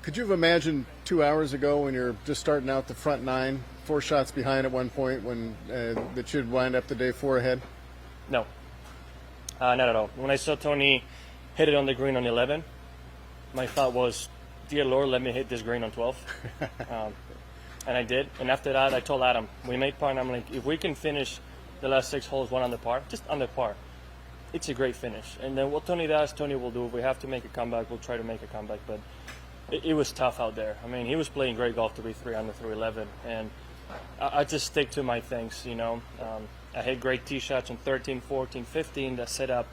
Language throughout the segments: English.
Could you have imagined 2 hours ago when you're just starting out the front nine, 4 shots behind at one point, when that you'd wind up the day 4 ahead? No, not at all. When I saw Tony hit it on the green on 11, my thought was, dear Lord, let me hit this green on 12. And I did. And after that, I told Adam, we made par, and I'm like, if we can finish the last 6 holes one under par, just under par, it's a great finish. And then what Tony does, Tony will do. If we have to make a comeback, we'll try to make a comeback. But it was tough out there. I mean, he was playing great golf to be 3 under through 11. And I just stick to my things, you know. I hit great tee shots on 13, 14, 15 that set up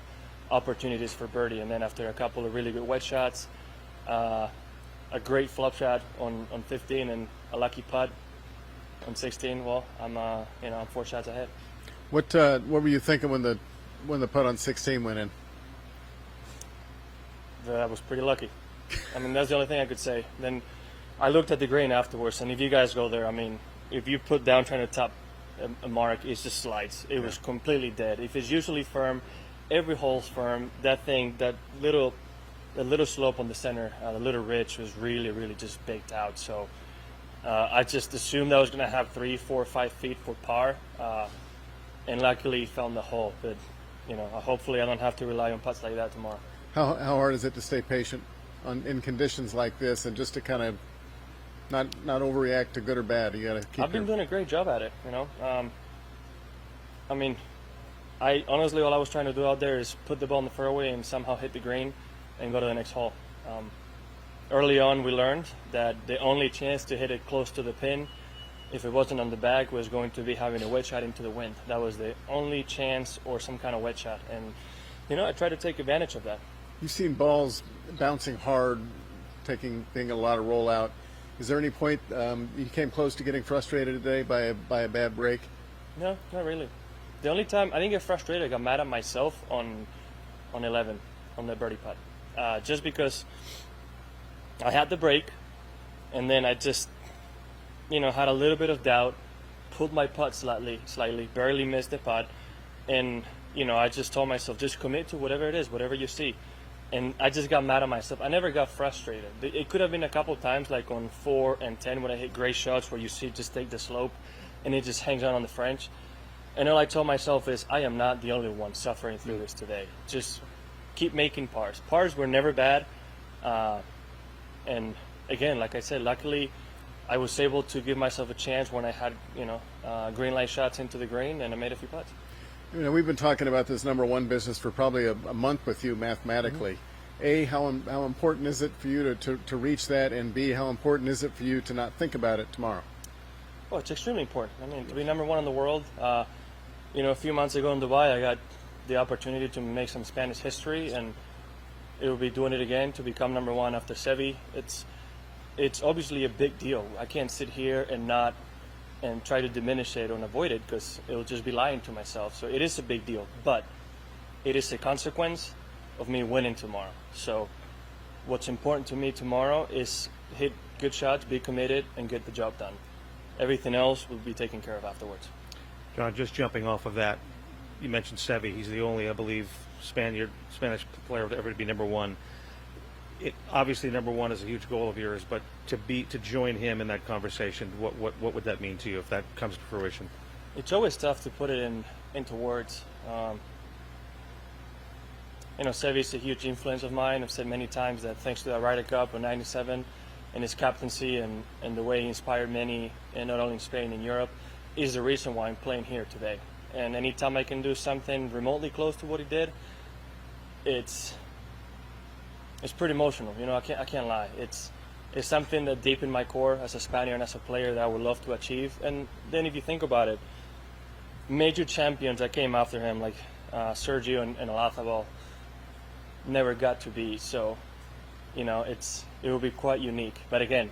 opportunities for birdie. And then after a couple of really good wet shots, a great flop shot on 15 and a lucky putt on 16. Well, I'm 4 shots ahead. What were you thinking when the putt on 16 went in? That was pretty lucky. I mean, that's the only thing I could say. Then I looked at the green afterwards, and if you guys go there, I mean, if you put down trying to top a mark, it just slides. It was completely dead. If it's usually firm, every hole's firm. That thing, the little slope on the center, the little ridge was really, really just baked out. So I just assumed I was going to have 3, 4, 5 feet for par, and luckily found the hole. But hopefully I don't have to rely on putts like that tomorrow. How hard is it to stay patient in conditions like this, and just to kind of not overreact to good or bad? You got to keep. I've been doing a great job at it. I mean, I honestly, all I was trying to do out there is put the ball in the fairway and somehow hit the green and go to the next hole. Early on, we learned that the only chance to hit it close to the pin, if it wasn't on the back, was going to be having a wet shot into the wind. That was the only chance, or some kind of wet shot. And I tried to take advantage of that. You've seen balls bouncing hard, being a lot of rollout. Is there any point you came close to getting frustrated today by a bad break? No, not really. The only time I didn't get frustrated, I got mad at myself on 11 on the birdie putt, just because I had the break, and then I just had a little bit of doubt, pulled my putt slightly, barely missed the putt, and I just told myself, just commit to whatever it is, whatever you see. And I just got mad at myself. I never got frustrated. It could have been a couple of times, like on 4 and 10, when I hit great shots where you see just take the slope and it just hangs on the French. And all I told myself is, I am not the only one suffering through this today. Just keep making pars. Pars were never bad. And again, like I said, luckily I was able to give myself a chance when I had, green light shots into the green, and I made a few putts. We've been talking about this number one business for probably a month with you mathematically. Mm-hmm. A, how important is it for you to reach that? And B, how important is it for you to not think about it tomorrow? Well, it's extremely important. I mean, to be number one in the world, a few months ago in Dubai, I got the opportunity to make some Spanish history, and it will be doing it again to become number one after Seve. It's obviously a big deal. I can't sit here and try to diminish it or avoid it, because it'll just be lying to myself. So it is a big deal, but it is a consequence of me winning tomorrow. So what's important to me tomorrow is hit good shots, be committed, and get the job done. Everything else will be taken care of afterwards. Jon, just jumping off of that, you mentioned Seve. He's the only, I believe, Spanish player ever to be number one. Obviously, number one is a huge goal of yours, but to join him in that conversation, what would that mean to you if that comes to fruition? It's always tough to put it into words. Seve is a huge influence of mine. I've said many times that thanks to that Ryder Cup in '97 and his captaincy and the way he inspired many, and not only in Spain, in Europe, is the reason why I'm playing here today. And anytime I can do something remotely close to what he did, it's pretty emotional. I can't lie. It's something that deep in my core as a Spaniard and as a player that I would love to achieve. And then if you think about it, major champions that came after him, like Sergio and Olazabal, never got to be. So, it will be quite unique. But again,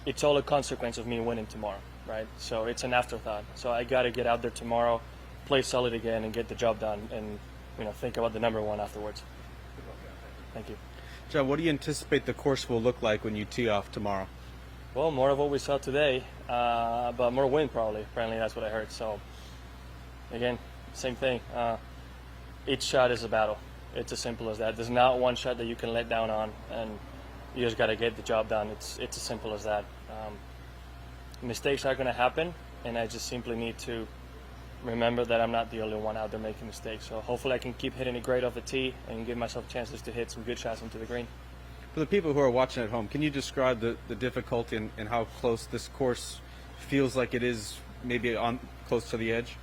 it's all a consequence of me winning tomorrow, right? So it's an afterthought. So I got to get out there tomorrow, play solid again, and get the job done, and think about the number one afterwards. Thank you. Jon, what do you anticipate the course will look like when you tee off tomorrow? Well, more of what we saw today, but more wind probably. Apparently that's what I heard. So, again, same thing. Each shot is a battle. It's as simple as that. There's not one shot that you can let down on. And You just got to get the job done. It's as simple as that. Mistakes are going to happen, and I just simply need to remember that I'm not the only one out there making mistakes. So hopefully I can keep hitting it great off the tee and give myself chances to hit some good shots into the green. For the people who are watching at home, can you describe the difficulty and how close this course feels like it is, maybe on close to the edge?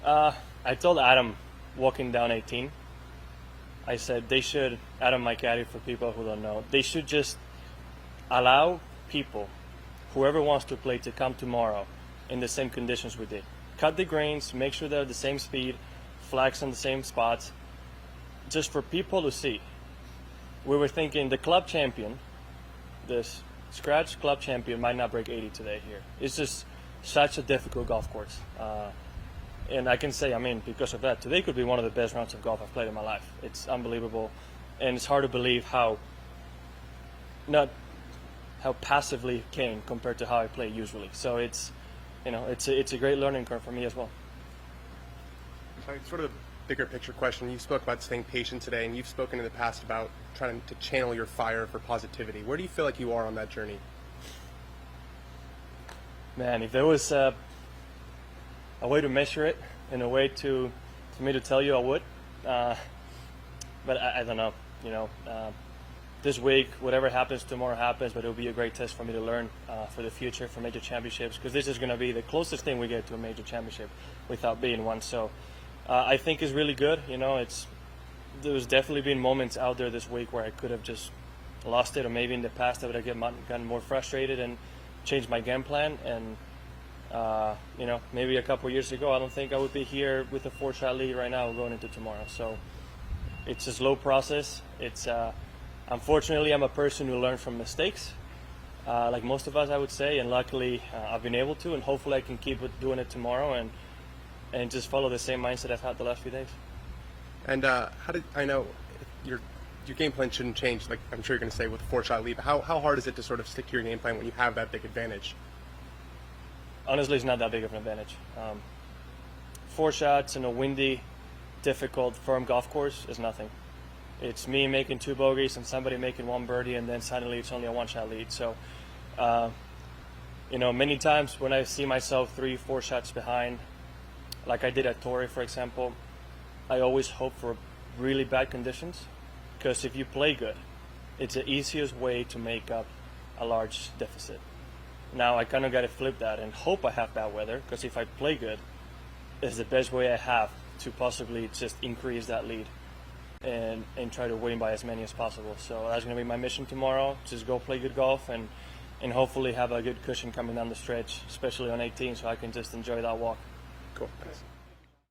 I told Adam walking down 18, I said they should, Adam my caddy for people who don't know, they should just allow people, whoever wants to play, to come tomorrow in the same conditions we did. Cut the greens, make sure they're the same speed, flags on the same spots, just for people to see. We were thinking the club champion, this scratch club champion, might not break 80 today here. It's just such a difficult golf course. And I can say, I mean, because of that, today could be one of the best rounds of golf I've played in my life. It's unbelievable. And it's hard to believe how passively came compared to how I play usually. So it's, you know, it's a great learning curve for me as well. Sorry, sort of a bigger picture question. You spoke about staying patient today, and you've spoken in the past about trying to channel your fire for positivity. Where do you feel like you are on that journey? Man, if there was a way to measure it, and a way to me to tell you, I would. But I don't know. You know, this week, whatever happens tomorrow happens. But it'll be a great test for me to learn for the future, for major championships, because this is going to be the closest thing we get to a major championship without being one. So I think it's really good. You know, there's definitely been moments out there this week where I could have just lost it, or maybe in the past I would have gotten more frustrated and changed my game plan. And you know, maybe a couple years ago, I don't think I would be here with a 4-shot lead right now going into tomorrow. So it's a slow process. It's unfortunately, I'm a person who learns from mistakes, like most of us, I would say. And luckily, I've been able to, and hopefully, I can keep doing it tomorrow and just follow the same mindset I've had the last few days. And I know your game plan shouldn't change, like I'm sure you're going to say, with a 4-shot lead. But how hard is it to sort of stick to your game plan when you have that big advantage? Honestly, it's not that big of an advantage. 4 shots in a windy, difficult, firm golf course is nothing. It's me making 2 bogeys and somebody making 1 birdie, and then suddenly it's only a 1-shot lead. So, you know, many times when I see myself 3-4 shots behind, like I did at Torrey, for example, I always hope for really bad conditions, because if you play good, it's the easiest way to make up a large deficit. Now I kind of got to flip that and hope I have bad weather, because if I play good, it's the best way I have to possibly just increase that lead and try to win by as many as possible. So that's going to be my mission tomorrow, just go play good golf and hopefully have a good cushion coming down the stretch, especially on 18, so I can just enjoy that walk. Cool. Thanks.